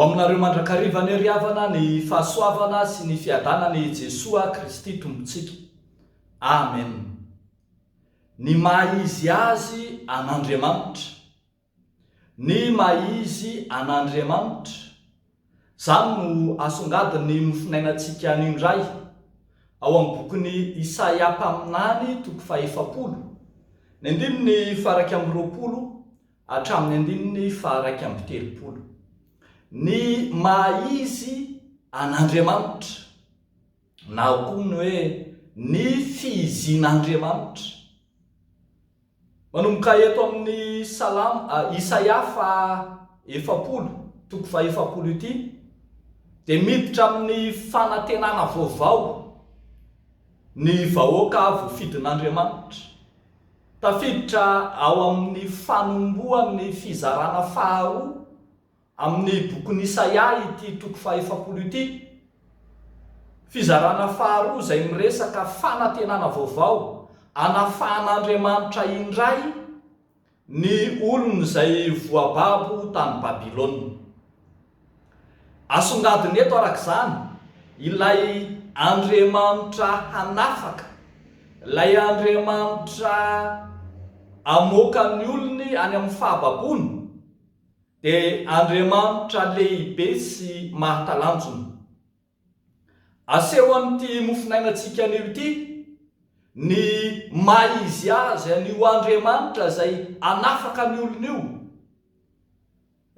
aminareo mandrakariva ny riavana ny fahasoavana sy ny fiadana ny Jesoa Kristy tompontsika. Amen. Ny maizy azy an'Andriamanitra. Ny maizy an'Andriamanitra. Zany no asongadiny nofinainantsika an'indray ao amin'ny bokin'ny Isaia mpaminany toko 100, ny andininy faraky amby 20 hatramin'ny andininy faraky amby 30. Ny maizy an'Andriamanitra, na koa ny hoe ny fizin'Andriamanitra. Manomboka eto amin'ny Isaia 70 toko 100 ity dia miditra amin'ny fanantenana vaovao ny vahoaka voafidin'Andriamanitra. Tafiditra ao amin'ny fanomboan'ny fizarana faharoa amin'ny bokin'ny Isaia ity toko 100 ity. Fizarana faharoa izay miresaka fanantenana vaovao anafahan'Andriamanitra indray ny olona izay voababo tany Babilôna. Asongadiny eto arak'izany ilay Andriamanitra hanafaka, ilay Andriamanitra amoaka ny olony any amin'ny fahababony, dia Andriamanitra lehibe sy mahatalanjona. Aseho an'ity mofinainantsika an'io ity ny maizy azy an'io Andriamanitra izay anafaka ny olona io.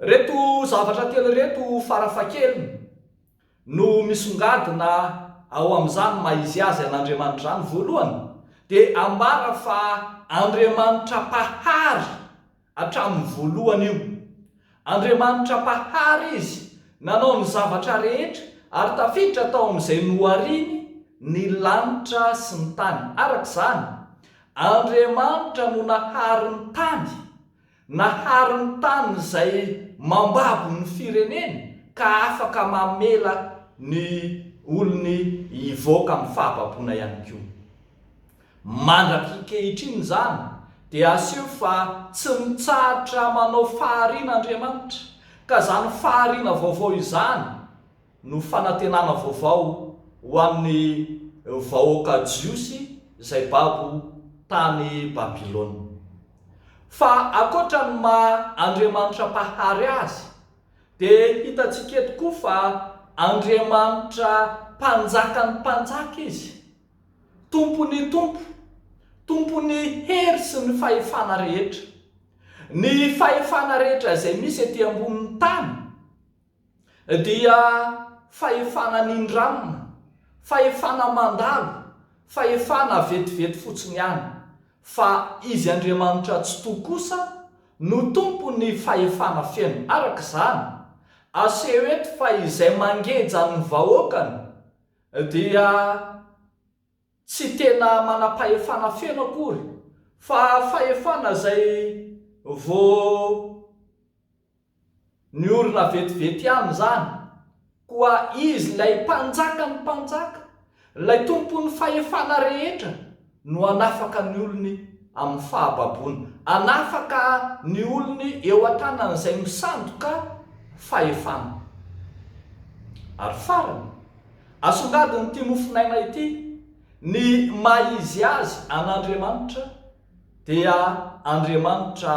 Reto zavatra telo reto farafahakeliny no misongadina ao amin'izany maizy azy an'Andriamanitra zany. Voalohany dia ambara fa Andriamanitra pahary hatramin'ny voalohany io. Andriamanitra pahary izy, nanao ny zavatra rehetra ary tafiditra tao amin'izay nohariny ny lanitra sy ny tany. Arak'izany Andriamanitra no nahary ny tany izay mambabo ny fireneny ka afaka mamela ny olony hivoaka amin'ny fahababona ihany koa. Mandraky kehitriny zany dia aseho fa tsy mitsahatra manao fahariana Andriamanitra, ka zany fahariana vaovao izany no fanantenana vaovao ho an'ny vahoaka jiosy izay babo tany Babilôna. Fa akoatra ny maha Andriamanitra pahary azy, dia hitantsika eto koa fa Andriamanitra mpanjakan'ny mpanjaka izy, tompony tompo, tompony hery sy ny fahefana rehetra. Ny fahefana rehetra izay misy ety ambonin'ny tany dia fahefana nindramina, fahefana mandalo, fahefana vetivety fotsiny ihany. Fa izy Andriamanitra tsy toa kosa no tompony fahefana feno. Arak'izany aseho eto fa izay mangeja ny vahoakany dia tsy tena manam-pahefana feno akory, fa fahefana izay vo ny orona vetivety ihany zany. Koa izy lay mpanjaka ny mpanjaka, lay tompony fahefana rehetra no anafaka ny olony amin'ny fahababony, anafaka ny olony eo an-tanany izay misandoka fahefana. Ary farany asongadiny ity mofinaina ity ny maizy azy an'Andriamanitra dia Andriamanitra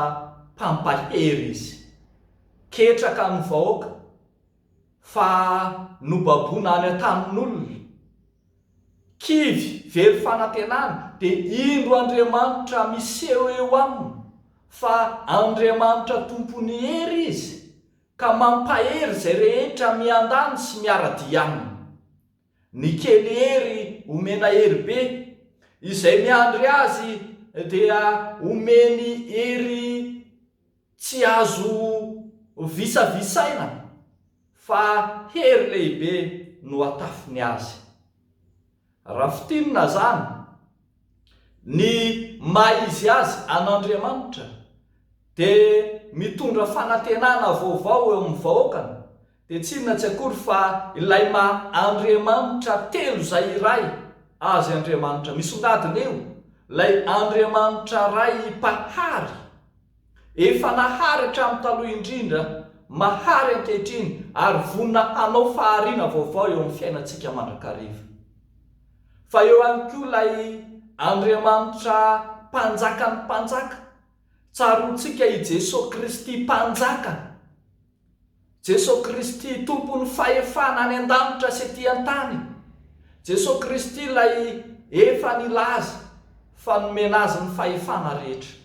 mpampahery izy, ketraka ny vahoaka fa nobabona any an-tanin'olona, kivy very fanantenana dia indro Andriamanitra miseho eo aminy, fa Andriamanitra tompony hery izy ka mampahery izay rehetra miandany sy miaradi aminy. Ny kely hery omena hery be, izay miandry azy dia omeny hery tsy azo visavisaina, fa hery lehibe no atafiny azy. Raha fitinina zany ny maizy azy an'Andriamanitra dia mitondra fanantenana vaovao eo amin'ny vahoakany, dia tsy inona tsy akory fa ilay maha Andriamanitra telo izay iray azy Andriamanitra. Misongadina eo ilay Andriamanitra ray pahary, efa nahary hatramin'ny taloha indrindra mahary ankehitriny ary vonina hanao fahariana vaovao eo amin'ny fiainantsika mandrakariva. Fa eo ihany koa ilay Andriamanitra mpanjaka ny mpanjaka, tsaroantsika i Jesosy Kristy mpanjaka, Jesosy Kristy tompon'ny fahefana any an-danitra sy ety an-tany, Jesosy Kristy ilay efa nilaza fa nomena azy ny fahefana rehetra.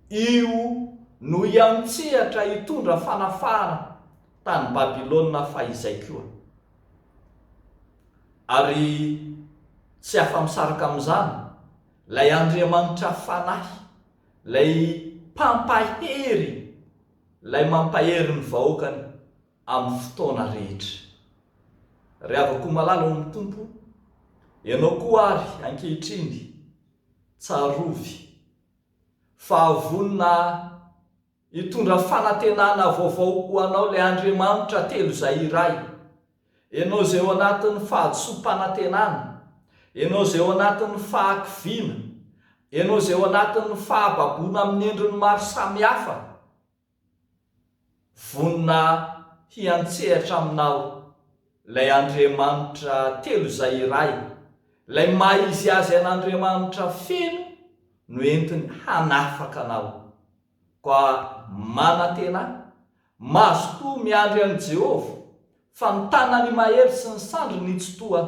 Io no iantsehatra hitondra fanafahana tany Babilôna fahizay koa. Ary tsy afa-misaraka amin'izany, ilay Andriamanitra fanahy, ilay mpampahery, ilay mampahery ny vahoakany amin'ny fotoana rehetra. Ry havako malala ao amin'ny Tompo, ianao koa ary ankehitriny tsarovy fa vonina hitondra fanantenana vaovao ho anao ilay Andriamanitra telo izay iray. Ianao izay ao anatin'ny fahadisom-panantenana, ianao izay ao anatin'ny fahakiviana, ianao izay ao anatin'ny fahababoana amin'ny endriny maro samihafa, vonina hiantsehatra aminao ilay Andriamanitra telo izay iray, ilay maha izy azy an'Andriamanitra feno no entiny hanafaka anao. Ka manantena, mahazo toa miandry an'i Jehovah, fa ny tanany mahery sy ny sandriny itsitoa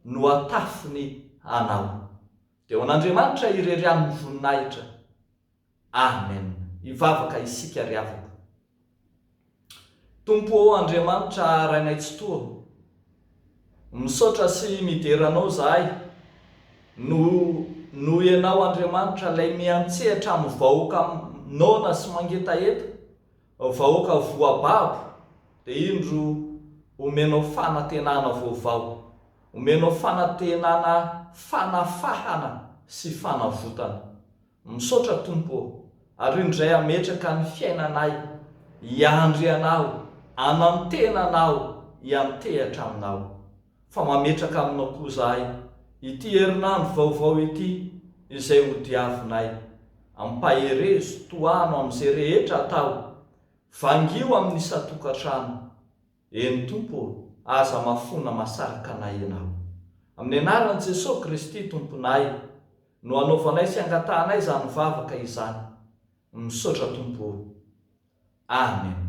no atafiny anao. Dia ho an'Andriamanitra ireriany ny voninahitra. Amen. Ivavaka isika ry havako. Tompo Andriamanitra rainay tsitoa, misaotra sy mideranao zahay no ianao Andriamanitra ilay miantsehatra amin'ny vahoaka nona sy mangetaheta, vahoaka voababo, dia indro omenao fanantenana vaovao, omenao fanantenana fanafahana sy fanavotana. Misaotra Tompo, ary indray ametraka ny fiainanay hiandry anao, anantenanao, hiantehatra aminao. Fa mametraka aminao koa zahay ity herinandro vaovao ity izay ho diavinay, ampaherezo toano amin'izay rehetra atao, vangio amin'ny isa-tokantrano. Eny Tompo, aza mafona masaraka anay ianao. Amin'ny anaran'i Jesosy Kristy Tomponay no anaovanay sy angatanay izany vavaka izany. Misaotra Tompo. Amen.